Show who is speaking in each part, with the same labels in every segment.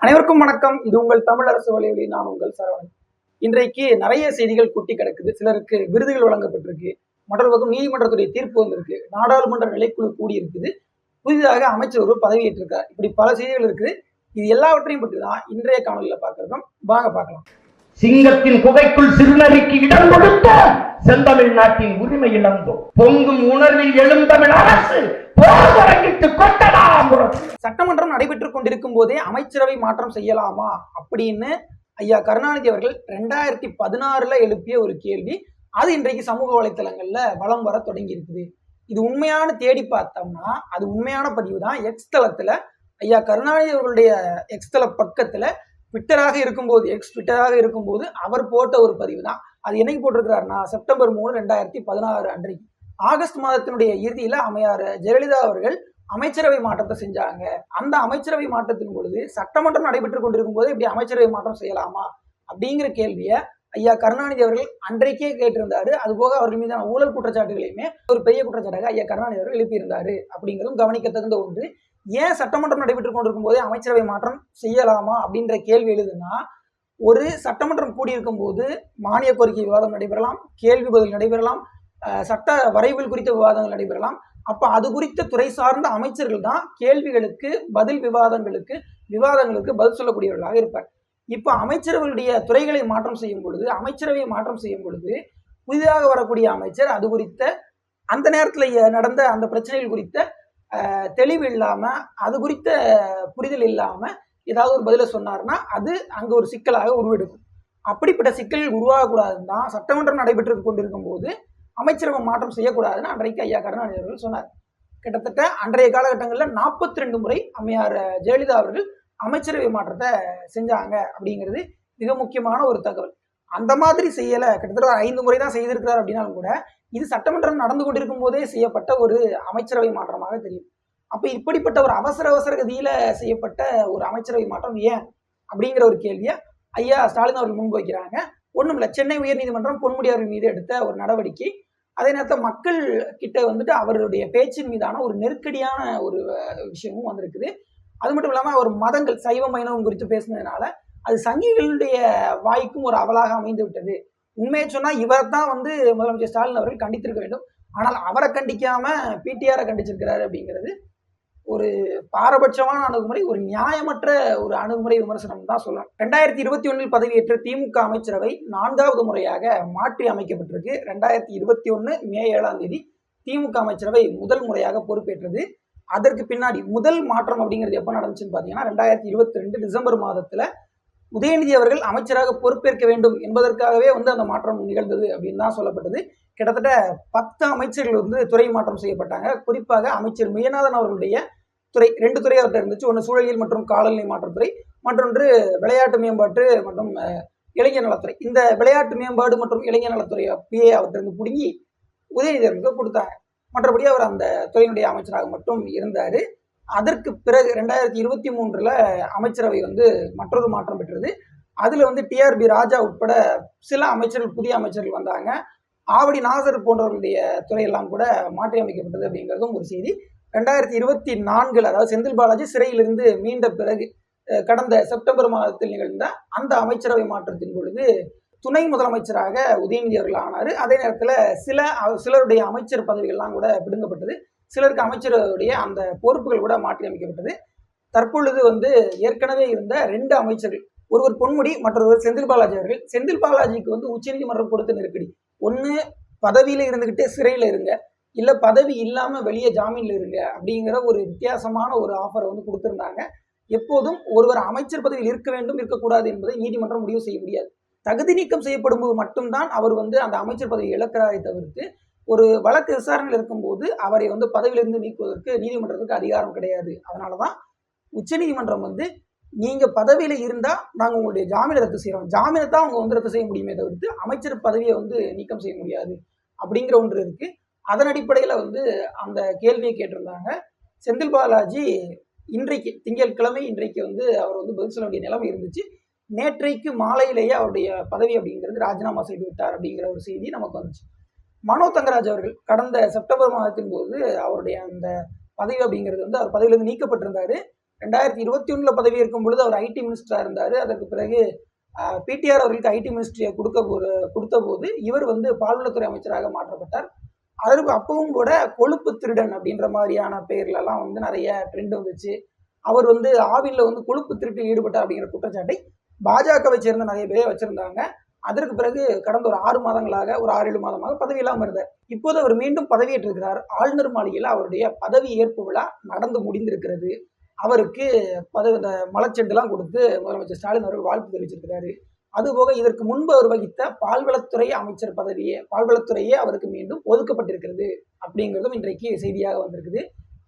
Speaker 1: அனைவருக்கும் வணக்கம். இது உங்கள் தமிழ் அரசு வலையொலி. நான் உங்கள் சரவணன். இன்றைக்கு நிறைய செய்திகள் கொட்டி கிடக்குது. சிலருக்கு விருதுகள் வழங்கப்பட்டிருக்கு, மற்றவர்களுக்கும் நீதிமன்றத்துடைய தீர்ப்பு வந்திருக்கு, நாடாளுமன்ற நிலைக்குழு கூடியிருக்குது, புதிதாக அமைச்சர் ஒரு பதவியேற்றிருக்கார். இப்படி பல செய்திகள் இருக்குது. இது எல்லாவற்றையும் பற்றி தான் இன்றைய காணொலியில் பார்க்கிறோம். வாங்க பார்க்கலாம்.
Speaker 2: சிங்கத்தின் குகைக்குள் சிறுநரிக்கு இடம் கொடுத்த செந்தமிழ் நாட்டின் உரிமை இழந்தோம். பொங்கும் உணர்வில் எழுந்தமிழ் அரசு
Speaker 1: சட்டமன்றம் நடைபெற்றுக் கொண்டிருக்கும் போதே அமைச்சரவை மாற்றம் செய்யலாமா அப்படின்னு ஐயா கருணாநிதி அவர்கள் 2016 எழுப்பிய ஒரு கேள்வி. அது இன்றைக்கு சமூக வலைத்தளங்கள்ல வலம் வர தொடங்கி இருக்குது. இது உண்மையான தேடி பார்த்தோம்னா அது உண்மையான பதிவு தான். எக்ஸ் தளத்துல ஐயா கருணாநிதி அவர்களுடைய எக்ஸ் தள பக்கத்துல ட்விட்டராக இருக்கும்போது அவர் போட்ட ஒரு பதிவு தான். அது என்னைக்கு போட்டிருக்கிறாருன்னா செப்டம்பர் 3, 2016 அன்றைக்கு. ஆகஸ்ட் மாதத்தினுடைய இறுதியில அம்மையார் ஜெயலலிதா அவர்கள் அமைச்சரவை மாற்றத்தை செஞ்சாங்க. அந்த அமைச்சரவை மாற்றத்தின் பொழுது சட்டமன்றம் நடைபெற்றுக் கொண்டிருக்கும் போது இப்படி அமைச்சரவை மாற்றம் செய்யலாமா அப்படிங்கிற கேள்வியை ஐயா கருணாநிதி அவர்கள் அன்றைக்கே கேட்டிருந்தாரு. அதுபோக அவர்கள் மீதான ஊழல் குற்றச்சாட்டுகளையுமே ஒரு பெரிய குற்றச்சாட்டாக ஐயா கருணாநிதி அவர்கள் எழுப்பியிருந்தாரு அப்படிங்கிறதும் கவனிக்கத்தகுந்த ஒன்று. ஏன் சட்டமன்றம் நடைபெற்றுக் கொண்டிருக்கும் போதே அமைச்சரவை மாற்றம் செய்யலாமா அப்படின்ற கேள்வி எழுதுனா, ஒரு சட்டமன்றம் கூடியிருக்கும் போது மானிய கோரிக்கை விவாதம் நடைபெறலாம், கேள்வி பதில் நடைபெறலாம், சட்ட வரைவுகள் குறித்த விவாதங்கள் நடைபெறலாம். அப்ப அது குறித்த துறை சார்ந்த அமைச்சர்கள் தான் கேள்விகளுக்கு பதில் விவாதங்களுக்கு பதில் சொல்லக்கூடியவர்களாக இருப்பார். இப்ப அமைச்சர்களுடைய துறைகளை மாற்றம் செய்யும் பொழுது புதிதாக வரக்கூடிய அமைச்சர் அது குறித்த அந்த நேரத்தில் நடந்த அந்த பிரச்சனைகள் குறித்த தெளிவு இல்லாம, அது குறித்த புரிதல் இல்லாம ஏதாவது ஒரு பதில சொன்னார்னா அது அங்க ஒரு சிக்கலாக உருவெடுக்கும். அப்படிப்பட்ட சிக்கல்கள் உருவாகக்கூடாதுன்னு தான் சட்டமன்றம் நடைபெற்று கொண்டிருக்கும் போது அமைச்சரவை மாற்றம் செய்யக்கூடாதுன்னு அன்றைக்கு ஐயா கருணாநிதி அவர்கள் சொன்னார். கிட்டத்தட்ட அன்றைய காலகட்டங்களில் 42 முறை அம்மையார் ஜெயலலிதா அவர்கள் அமைச்சரவை மாற்றத்தை செஞ்சாங்க அப்படிங்கிறது மிக முக்கியமான ஒரு தகவல். அந்த மாதிரி செய்யல, கிட்டத்தட்ட 5 முறை தான் செய்திருக்கிறார் அப்படின்னாலும் கூட இது சட்டமன்றம் நடந்து கொண்டிருக்கும் போதே செய்யப்பட்ட ஒரு அமைச்சரவை மாற்றமாக தெரியும். அப்ப இப்படிப்பட்ட ஒரு அவசர கதியில செய்யப்பட்ட ஒரு அமைச்சரவை மாற்றம் ஏன் அப்படிங்கிற ஒரு கேள்வியை ஐயா ஸ்டாலின் அவர்கள் முன்வைக்கிறாங்க. ஒண்ணும் இல்லை, சென்னை உயர்நீதிமன்றம் பொன்முடி அவர்கள் மீது எடுத்த ஒரு நடவடிக்கை, அதே நேரத்தில் மக்கள் கிட்ட அவருடைய பேச்சின் மீதான ஒரு நெருக்கடியான ஒரு விஷயமும் வந்திருக்குது. அது மட்டும் இல்லாம அவர் மதங்கள் சைவம் வைணவம் குறித்து பேசினதுனால அது சங்கிகளுடைய வாய்க்கும் ஒரு அவலாக அமைந்து விட்டது. உண்மையை சொன்னா இவர் தான் முதலமைச்சர் ஸ்டாலின் அவர்கள் கண்டித்திருக்க வேண்டும். ஆனால் அவரை கண்டிக்காம பிடிஆரை கண்டிச்சிருக்கிறாரு அப்படிங்கிறது ஒரு பாரபட்சமான அணுகுமுறை, ஒரு நியாயமற்ற ஒரு அணுகுமுறை விமர்சனம் தான் சொல்லலாம். 2021 பதவியேற்ற திமுக அமைச்சரவை 4வது முறையாக மாற்றி அமைக்கப்பட்டிருக்கு. 2021 மே 7ஆம் தேதி திமுக அமைச்சரவை முதல் முறையாக பொறுப்பேற்றது. அதற்கு பின்னாடி முதல் மாற்றம் அப்படிங்கிறது எப்ப நடந்துச்சுன்னு பாத்தீங்கன்னா 2022 டிசம்பர் மாதத்துல உதயநிதி அவர்கள் அமைச்சராக பொறுப்பேற்க வேண்டும் என்பதற்காகவே அந்த மாற்றம் நிகழ்ந்தது அப்படின்னு தான் சொல்லப்பட்டது. கிட்டத்தட்ட 10 அமைச்சர்கள் துறை மாற்றம் செய்யப்பட்டாங்க. குறிப்பாக அமைச்சர் மெய்யநாதன் அவர்களுடைய துறை 2 துறை அவர்கிட்ட இருந்துச்சு. ஒன்று சூழலியல் மற்றும் காலநிலை மாற்றத்துறை, மற்றொன்று விளையாட்டு மேம்பாட்டு மற்றும் இளைஞர் நலத்துறை. இந்த விளையாட்டு மேம்பாடு மற்றும் இளைஞர் நலத்துறை பிஏ அவர்கிட்ட இருந்து பிடுங்கி உதயநிதி அவர்களுக்கு கொடுத்தாங்க. மற்றபடி அவர் அந்த துறையினுடைய அமைச்சராக மட்டும் இருந்தாரு. அதற்கு பிறகு 2023 அமைச்சரவை மற்றொரு மாற்றம் பெற்றது. அதுல டிஆர்பி ராஜா உட்பட சில அமைச்சர்கள், புதிய அமைச்சர்கள் வந்தாங்க. ஆவடி நாசர் போன்றவர்களுடைய துறையெல்லாம் கூட மாற்றி அமைக்கப்பட்டது அப்படிங்கிறதும் ஒரு செய்தி. 2024 அதாவது செந்தில் பாலாஜி சிறையிலிருந்து மீண்ட பிறகு கடந்த செப்டம்பர் மாதத்தில் நிகழ்ந்த அந்த அமைச்சரவை மாற்றத்தின் பொழுது துணை முதலமைச்சராக உதயநிதி அவர்கள் ஆனார். அதே நேரத்தில் சிலருடைய அமைச்சர் பதவிகள்லாம் கூட பிடுங்கப்பட்டது. சிலருக்கு அமைச்சருடைய அந்த பொறுப்புகள் கூட மாற்றி அமைக்கப்பட்டது. தற்பொழுது ஏற்கனவே இருந்த 2 அமைச்சர்கள், ஒருவர் பொன்முடி, மற்றொருவர் செந்தில் பாலாஜி அவர்கள். செந்தில் பாலாஜிக்கு உச்சநீதிமன்றம் கொடுத்த நெருக்கடி, ஒன்று பதவியில இருந்துகிட்டே சிறையில இருங்க, இல்ல பதவி இல்லாம வெளியே ஜாமீன்ல இருங்க அப்படிங்கிற ஒரு வித்தியாசமான ஒரு ஆஃபரை கொடுத்திருந்தாங்க. எப்போதும் ஒருவர் அமைச்சர் பதவியில் இருக்க வேண்டும் இருக்கக்கூடாது என்பதை நீதிமன்றம் முடிவு செய்ய முடியாது. தகுதி நீக்கம் செய்யப்படும் போது மட்டும்தான் அவர் அந்த அமைச்சர் பதவி இழக்கிறாரை தவிர்த்து ஒரு வழக்கு விசாரணையில் இருக்கும்போது அவரை பதவியிலிருந்து நீக்குவதற்கு நீதிமன்றத்துக்கு அதிகாரம் கிடையாது. அதனாலதான் உச்சநீதிமன்றம் நீங்க பதவியில இருந்தா நாங்க உங்களுடைய ஜாமீனை ரத்து செய்யறோம், ஜாமீனை தான் அவங்க ரத்து செய்ய முடியுமே தவிர்த்து அமைச்சர் பதவியை நீக்கம் செய்ய முடியாது அப்படிங்கிற ஒன்று இருக்கு. அதன் அடிப்படையில அந்த கேள்வியை கேட்டிருந்தாங்க. செந்தில் பாலாஜி இன்றைக்கு திங்கட்கிழமை அவர் பதில் சொல்ல வேண்டிய நிலைமை இருந்துச்சு. நேற்றைக்கு மாலையிலேயே அவருடைய பதவி அப்படிங்கிறது ராஜினாமா செய்து விட்டார் அப்படிங்கிற ஒரு செய்தி நமக்கு வந்துச்சு. மனோ தங்கராஜ் அவர்கள் கடந்த செப்டம்பர் மாதத்தின் போது அவருடைய அந்த பதவி அப்படிங்கிறது அவர் பதவியிலிருந்து நீக்கப்பட்டிருந்தாரு. 2021 பதவி இருக்கும் பொழுது அவர் ஐடி மினிஸ்டரா இருந்தாரு. அதற்கு பிறகு பிடிஆர் அவர்களுக்கு ஐடி மினிஸ்ட்ரியை கொடுத்த போது இவர் வந்து பால்வளத்துறை அமைச்சராக மாற்றப்பட்டார். அதற்கு அப்பவும் கூட கொழுப்பு திருடன் அப்படின்ற மாதிரியான பெயர்ல எல்லாம் வந்து நிறைய ட்ரெண்ட் வந்துச்சு. அவர் வந்து ஆவின்ல வந்து கொழுப்பு திருட்டில் ஈடுபட்டார் அப்படிங்கிற குற்றச்சாட்டை பாஜகவை சேர்ந்த நிறைய பேரை வச்சிருந்தாங்க. அதற்கு பிறகு கடந்த ஒரு 6 மாதங்களாக, ஒரு 6-7 மாதமாக பதவி இல்லாமல் இருந்தார். இப்போது அவர் மீண்டும் பதவியேற்றிருக்கிறார். ஆளுநர் மாளிகையில் அவருடைய பதவி ஏற்பு விழா நடந்து முடிந்திருக்கிறது. அவருக்கு இந்த மலச்செண்டுலாம் கொடுத்து முதலமைச்சர் ஸ்டாலின் அவர்கள் வாழ்த்து தெரிவிச்சிருக்கிறாரு. அதுபோக இதற்கு முன்பு அவர் வகித்த பால்வளத்துறை அமைச்சர் பால்வளத்துறையே அவருக்கு மீண்டும் ஒதுக்கப்பட்டிருக்கிறது அப்படிங்கிறதும் இன்றைக்கு செய்தியாக வந்திருக்குது.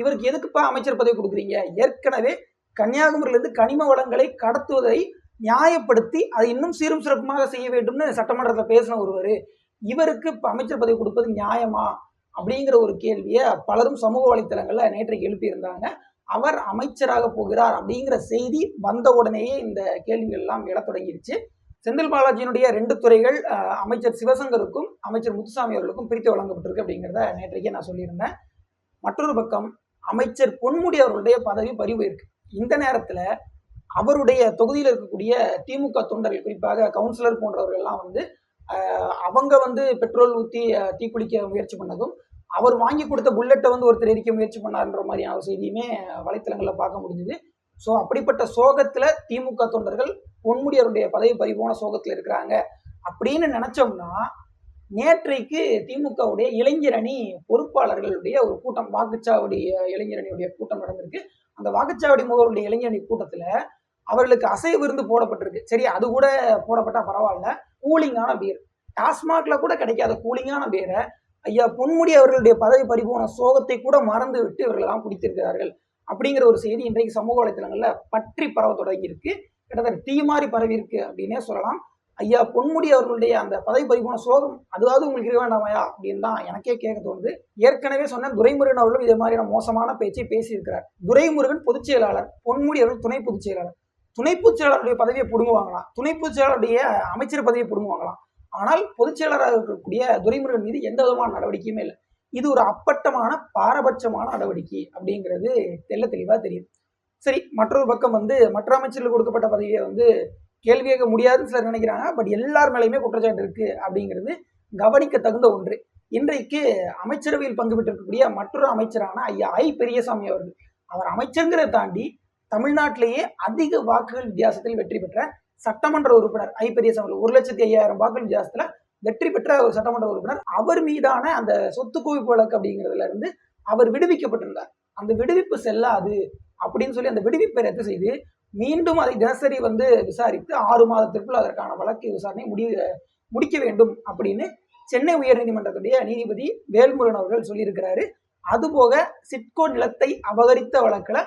Speaker 1: இவருக்கு எதுக்குப்பா அமைச்சர் பதவி கொடுக்குறீங்க? ஏற்கனவே கன்னியாகுமரியிலிருந்து கனிம வளங்களை கடத்துவதை நியாயப்படுத்தி அதை இன்னும் சீரும் சிறப்புமாக செய்ய வேண்டும்னு சட்டமன்றத்தில் பேசின ஒருவர் இவருக்கு அமைச்சர் பதவி கொடுப்பது நியாயமா அப்படிங்கிற ஒரு கேள்வியை பலரும் சமூக வலைத்தளங்கள்ல நேற்றைக்கு எழுப்பியிருந்தாங்க. அவர் அமைச்சராக போகிறார் அப்படிங்கிற செய்தி வந்த உடனேயே இந்த கேள்விகள் எல்லாம் எழத் தொடங்கிருச்சு. செந்தில் பாலாஜியினுடைய 2 துறைகள் அமைச்சர் சிவசங்கருக்கும் அமைச்சர் முத்துசாமி அவர்களுக்கும் பிரித்து வழங்கப்பட்டிருக்கு அப்படிங்கிறத நேற்றைக்கே நான் சொல்லியிருந்தேன். மற்றொரு பக்கம் அமைச்சர் பொன்முடி அவர்களுடைய பதவி பறிவு இருக்கு. இந்த நேரத்துல அவருடைய தொகுதியில் இருக்கக்கூடிய திமுக தொண்டர்கள், குறிப்பாக கவுன்சிலர் போன்றவர்கள் எல்லாம் வந்து அவங்க வந்து பெட்ரோல் ஊற்றி தீக்குளிக்க முயற்சி பண்ணதும், அவர் வாங்கி கொடுத்த புல்லட்டை வந்து ஒருத்தர் எரிக்க முயற்சி பண்ணார்ன்ற மாதிரியான ஒரு செய்தியுமே வலைத்தளங்கள்ல பார்க்க முடிஞ்சுது. ஸோ அப்படிப்பட்ட சோகத்துல திமுக தொண்டர்கள் பொன்முடி அவருடைய பதவி பறிபோன சோகத்துல இருக்கிறாங்க அப்படின்னு நினைச்சோம்னா, நேற்றைக்கு திமுகவுடைய இளைஞரணி பொறுப்பாளர்களுடைய ஒரு கூட்டம், வாக்குச்சாவடி இளைஞரணியுடைய கூட்டம் நடந்திருக்கு. அந்த வாக்குச்சாவடி முகவருடைய இளைஞரணி கூட்டத்துல அவர்களுக்கு அசைவ விருந்து போடப்பட்டிருக்கு. சரி, அது கூட போடப்பட்டா பரவாயில்ல. கூலிங்கான பீர், டாஸ்மாக்ல கூட கிடைக்காத கூலிங்கான பீரை ஐயா பொன்முடி அவர்களுடைய பதவி பறிபோன சோகத்தை கூட மறந்து விட்டு இவர்களெல்லாம் குடித்திருக்கிறார்கள் அப்படிங்கிற ஒரு செய்தி இன்றைக்கு சமூக வலைத்தளங்கள்ல பற்றி பரவ தொடங்கி இருக்கு. கிட்டத்தட்ட தீ மாறி பரவி இருக்கு அப்படின்னே சொல்லலாம். ஐயா பொன்முடி அவர்களுடைய அந்த பதவி பறிபோன சோகம் அதுவாவது உங்களுக்கு இருக்க வேண்டாமையா அப்படின்னு தான் எனக்கே கேட்க தோணுது. ஏற்கனவே சொன்ன துரைமுருகன் அவர்களும் இதே மாதிரியான மோசமான பேச்சை பேசியிருக்கிறார். துரைமுருகன் பொதுச் செயலாளர், பொன்முடி அவர்கள் துணை பொதுச் செயலாளர். துணை பொதுச் செயலாளருடைய பதவியை பிடுங்குவாங்களாம், துணை பொதுச் செயலாளருடைய அமைச்சர் பதவியை பிடுங்குவாங்களாம். ஆனால் பொதுச் செயலாளராக இருக்கக்கூடிய துரைமுருகன் மீது எந்த விதமான நடவடிக்கையுமே இல்லை. இது ஒரு அப்பட்டமான பாரபட்சமான நடவடிக்கை அப்படிங்கிறது தெல்ல தெளிவா தெரியும். சரி, மற்றொரு பக்கம் வந்து மற்ற அமைச்சர்களுக்கு கொடுக்கப்பட்ட பதவியை வந்து கேள்வி கேட்க முடியாதுன்னு சிலர் நினைக்கிறாங்க. பட் எல்லார் மேலேயுமே குற்றச்சாட்டு இருக்கு அப்படிங்கிறது கவனிக்க தகுந்த ஒன்று. இன்றைக்கு அமைச்சரவையில் பங்கு பெற்றிருக்கக்கூடிய மற்றொரு அமைச்சரான ஐயா பெரியசாமி அவர்கள், அவர் அமைச்சர்ங்கிறத தாண்டி தமிழ்நாட்டிலேயே அதிக வாக்குகள் வித்தியாசத்தில் வெற்றி பெற்ற சட்டமன்ற உறுப்பினர் பெரியசாமி, 1,05,000 வாக்குகள் வித்தியாசத்துல வெற்றி பெற்ற ஒரு சட்டமன்ற உறுப்பினர். அவர் மீதான அந்த சொத்து குவிப்பு வழக்கு அப்படிங்கிறதுல இருந்து அவர் விடுவிக்கப்பட்டிருந்தார். அந்த விடுவிப்பு செல்லாது அப்படின்னு சொல்லி அந்த விடுவிப்பை ரத்து செய்து மீண்டும் அதை தினசரி வந்து விசாரித்து 6 மாதத்திற்குள் அதற்கான வழக்கு விசாரணை முடிக்க வேண்டும் அப்படின்னு சென்னை உயர்நீதிமன்றத்துடைய நீதிபதி வேல்முருகன் அவர்கள் சொல்லியிருக்கிறாரு. அதுபோக சிட்கோ நிலத்தை அபகரித்த வழக்குல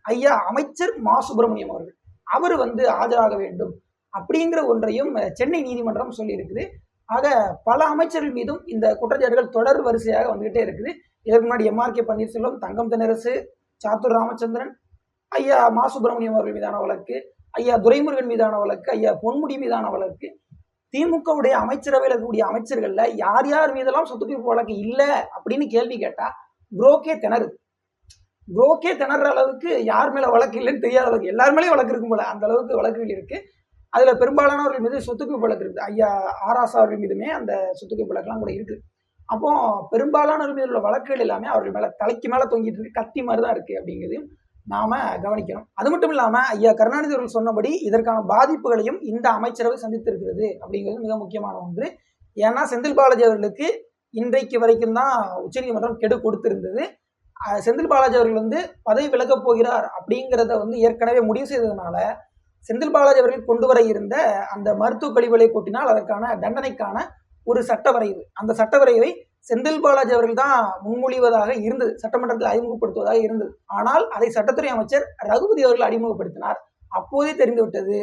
Speaker 1: ஐயா அமைச்சர் மா சுப்பிரமணியம் அவர்கள் அவர் வந்து ஆஜராக வேண்டும் அப்படிங்கிற ஒன்றையும் சென்னை நீதிமன்றம் சொல்லியிருக்குது. ஆக பல அமைச்சர்கள் மீதும் இந்த குற்றச்சாட்டுகள் தொடர் வரிசையாக வந்துகிட்டே இருக்குது. இதற்கு முன்னாடி MRK பன்னீர்செல்வம், தங்கம் தென்னரசு, சாத்தூர் ராமச்சந்திரன், ஐயா மா சுப்பிரமணியம் அவர்கள் மீதான வழக்கு, ஐயா துரைமுருகன் மீதான வழக்கு, ஐயா பொன்முடி மீதான வழக்கு, திமுகவுடைய அமைச்சரவையில் இருக்கக்கூடிய அமைச்சர்கள்ல யார் யார் மீதெல்லாம் சொத்து குவிப்பு வழக்கு இல்லை அப்படின்னு கேள்வி கேட்டா புரோக்கே திணற அளவுக்கு யார் மேல வழக்கு இல்லைன்னு தெரியாத அளவுக்கு எல்லார் மேலேயும் வழக்கு இருக்கும் போல அந்த அளவுக்கு வழக்குகள் இருக்கு. அதுல பெரும்பாலானவர்கள் மீது சொத்து குவிப்பு வழக்கு இருக்கு. ஐயா ஆராசா அவர்கள் மீதுமே அந்த சொத்து குவிப்பு வழக்கெல்லாம் கூட இருக்கு. அப்போ பெரும்பாலானவர்கள் மீது உள்ள வழக்குகள் எல்லாமே அவர்கள் மேல தலைக்கு மேல தொங்கிட்டு இருக்கு, கத்தி மாதிரிதான் இருக்கு அப்படிங்கிறதையும் நாம கவனிக்கணும். அது மட்டும் இல்லாம ஐயா கருணாநிதி அவர்கள் சொன்னபடி இதற்கான பாதிப்புகளையும் இந்த அமைச்சரவை சந்தித்திருக்கிறது அப்படிங்கிறது மிக முக்கியமான ஒன்று. ஏன்னா செந்தில் பாலாஜி அவர்களுக்கு இன்றைக்கு வரைக்கும் தான் உச்சநீதிமன்றம் கெடு கொடுத்திருந்தது. செந்தில் பாலாஜி அவர்கள் வந்து பதவி விலகப் போகிறார் அப்படிங்கிறத வந்து ஏற்கனவே முடிவு செய்ததுனால செந்தில் பாலாஜி அவர்கள் கொண்டு வர இருந்த அந்த மருத்துவ கழிவுகளை கொட்டினால் அதற்கான தண்டனைக்கான ஒரு சட்டவரைவு, அந்த சட்டவரைவை செந்தில் பாலாஜி அவர்கள் தான் முன்மொழிவதாக இருந்தது, சட்டமன்றத்தில் அறிமுகப்படுத்துவதாக இருந்தது. ஆனால் அதை சட்டத்துறை அமைச்சர் ரகுபதி அவர்கள் அறிமுகப்படுத்தினார். அப்போதே தெரிந்துவிட்டது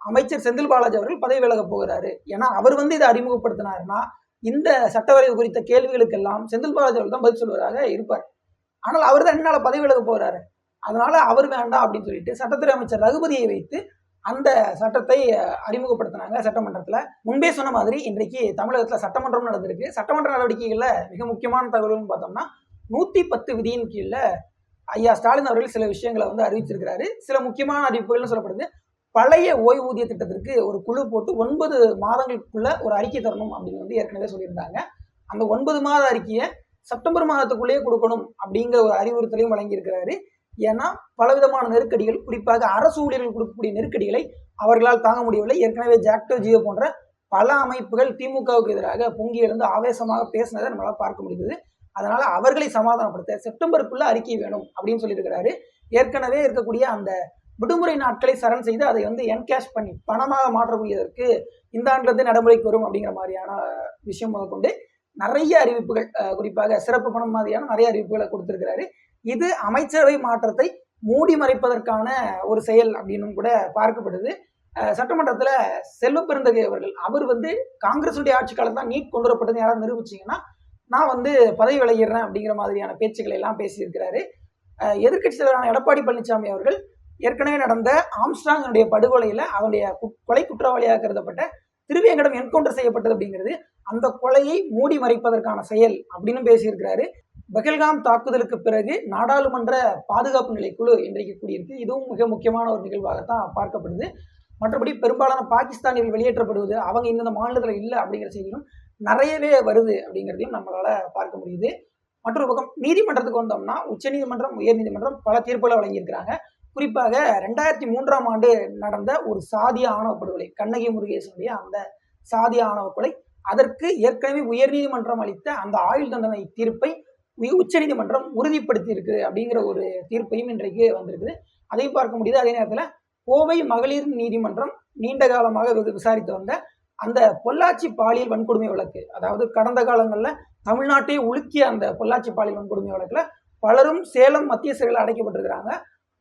Speaker 1: அமைச்சர் செந்தில் பாலாஜி அவர்கள் பதவி விலகப் போகிறாரு. ஏன்னா அவர் வந்து இதை அறிமுகப்படுத்தினார்னா இந்த சட்டவரைவு குறித்த கேள்விகளுக்கெல்லாம் செந்தில் பாலாஜி அவர்கள் தான் பதில் சொல்வதாக இருப்பார். ஆனால் அவர் தான் என்னால பதவி விலக போறாரு, அதனால அவர் வேண்டாம் அப்படின்னு சொல்லிட்டு சட்டத்துறை அமைச்சர் ரகுபதியை வைத்து அந்த சட்டத்தை அறிமுகப்படுத்தினாங்க சட்டமன்றத்துல. முன்பே சொன்ன மாதிரி இன்றைக்கு தமிழகத்துல சட்டமன்றம் நடந்திருக்கு. சட்டமன்ற நடவடிக்கைகள்ல மிக முக்கியமான தகவல்னு பார்த்தோம்னா 110 விதியின் கீழ ஐயா ஸ்டாலின் அவர்கள் சில விஷயங்களை வந்து அறிவிச்சிருக்கிறாரு. சில முக்கியமான அறிவிப்புகள்னு சொல்லப்படுது. பழைய ஓய்வூதிய திட்டத்திற்கு ஒரு குழு போட்டு 9 மாதங்களுக்குள்ள ஒரு அறிக்கை தரணும் அப்படின்னு வந்து ஏற்கனவே சொல்லியிருந்தாங்க. அந்த 9 மாத அறிக்கையை செப்டம்பர் மாதத்துக்குள்ளேயே கொடுக்கணும் அப்படிங்கிற ஒரு அறிவுறுத்தலையும் வழங்கியிருக்கிறாரு. ஏன்னா பலவிதமான நெருக்கடிகள், குறிப்பாக அரசு ஊழியர்கள் கொடுக்கக்கூடிய நெருக்கடிகளை அவர்களால் தாங்க முடியவில்லை. ஏற்கனவே ஜாக்டோ ஜியோ போன்ற பல அமைப்புகள் திமுகவுக்கு எதிராக பொங்கி எழுந்து ஆவேசமாக பேசினதை நம்மளால பார்க்க முடியுது. அதனால அவர்களை சமாதானப்படுத்த செப்டம்பருக்குள்ள அறிக்கை வேணும் அப்படின்னு சொல்லியிருக்கிறாரு. ஏற்கனவே இருக்கக்கூடிய அந்த விடுமுறை நாட்களை சரண் செய்து அதை வந்து என்கேஷ் பண்ணி பணமாக மாற்றக்கூடியதற்கு இந்த ஆண்டிலிருந்து நடைமுறைக்கு வரும் அப்படிங்கிற மாதிரியான விஷயம் முதற்கொண்டு நிறைய அறிவிப்புகள், குறிப்பாக சிறப்பு பணம் மாதிரியான நிறைய அறிவிப்புகளை கொடுத்திருக்கிறாரு. இது அமைச்சரவை மாற்றத்தை மூடி மறைப்பதற்கான ஒரு செயல் அப்படின்னு கூட பார்க்கப்படுது. சட்டமன்றத்துல செல்வ பெருந்தகை அவர்கள், அவர் வந்து காங்கிரசுடைய ஆட்சி காலம் தான் நீட் கொண்டு வரப்பட்டது யாராவது நிரூபிச்சீங்கன்னா நான் வந்து பதவி விலகிடுறேன் அப்படிங்கிற மாதிரியான பேச்சுக்களை எல்லாம் பேசியிருக்கிறாரு. எதிர்க்கட்சி தலைவரான எடப்பாடி பழனிசாமி அவர்கள் ஏற்கனவே நடந்த ஆம்ஸ்ட்ராங்கனுடைய படுகொலையில அவனுடைய கொலை குற்றவாளியாக கருதப்பட்ட திருவேங்கடம் என்கவுண்டர் செய்யப்பட்டது அப்படிங்கிறது அந்த கொலையை மூடி மறைப்பதற்கான செயல் அப்படின்னு பேசியிருக்கிறாரு. பஹல்காம் தாக்குதலுக்கு பிறகு நாடாளுமன்ற பாதுகாப்பு நிலைக்குழு இன்றைக்கு கூடியிருக்கு. இதுவும் மிக முக்கியமான ஒரு நிகழ்வாகத்தான் பார்க்கப்படுது. மற்றபடி பெரும்பாலான பாகிஸ்தானியர்கள் வெளியேற்றப்படுவது, அவங்க இந்த மாநிலத்தில் இல்லை அப்படிங்கிற செய்திகளும் நிறையவே வருது அப்படிங்கிறதையும் நம்மளால பார்க்க முடியுது. மற்றொரு பக்கம் நீதிமன்றத்துக்கு வந்தோம்னா உச்சநீதிமன்றம், உயர்நீதிமன்றம் பல தீர்ப்புகளை வழங்கியிருக்கிறாங்க. குறிப்பாக 2003ஆம் ஆண்டு நடந்த ஒரு சாதிய ஆணவ படுகொலை, கண்ணகி முருகேசனுடைய அந்த சாதிய ஆணவ கொலை, அதற்கு ஏற்கனவே உயர்நீதிமன்றம் அளித்த அந்த ஆயுள் தண்டனை தீர்ப்பை உச்சநீதிமன்றம் உறுதிப்படுத்தி இருக்கு அப்படிங்கிற ஒரு தீர்ப்பையும் இன்றைக்கு வந்திருக்குது. அதையும் பார்க்க முடியுது. அதே நேரத்தில் கோவை மகளிர் நீதிமன்றம் நீண்ட காலமாக விசாரித்து வந்த அந்த பொள்ளாச்சி பாலியல் வன்கொடுமை வழக்கு, அதாவது கடந்த காலங்களில் தமிழ்நாட்டையே உலுக்கிய அந்த பொள்ளாச்சி பாலியல் வன்கொடுமை வழக்குல பலரும் சேலம் மத்திய சிறையில் அடைக்கப்பட்டிருக்கிறாங்க.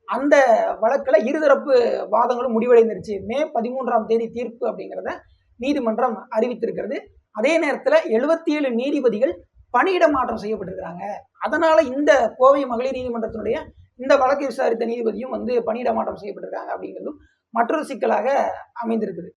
Speaker 1: அந்த வழக்குல இருதரப்பு வாதங்களும் முடிவடைந்துருச்சு. மே 13ஆம் தேதி தீர்ப்பு அப்படிங்கிறத நீதிமன்றம் அறிவித்திருக்கிறது. அதே நேரத்தில் 77 நீதிபதிகள் பணியிட மாற்றம் செய்யப்பட்டிருக்கிறாங்க. அதனால இந்த கோவை மகளிர் நீதிமன்றத்தினுடைய இந்த வழக்கை விசாரித்த நீதிபதியும் வந்து பணியிட மாற்றம் செய்யப்பட்டிருக்காங்க அப்படிங்கிறதும் மற்றொரு சிக்கலாக அமைந்திருக்குது.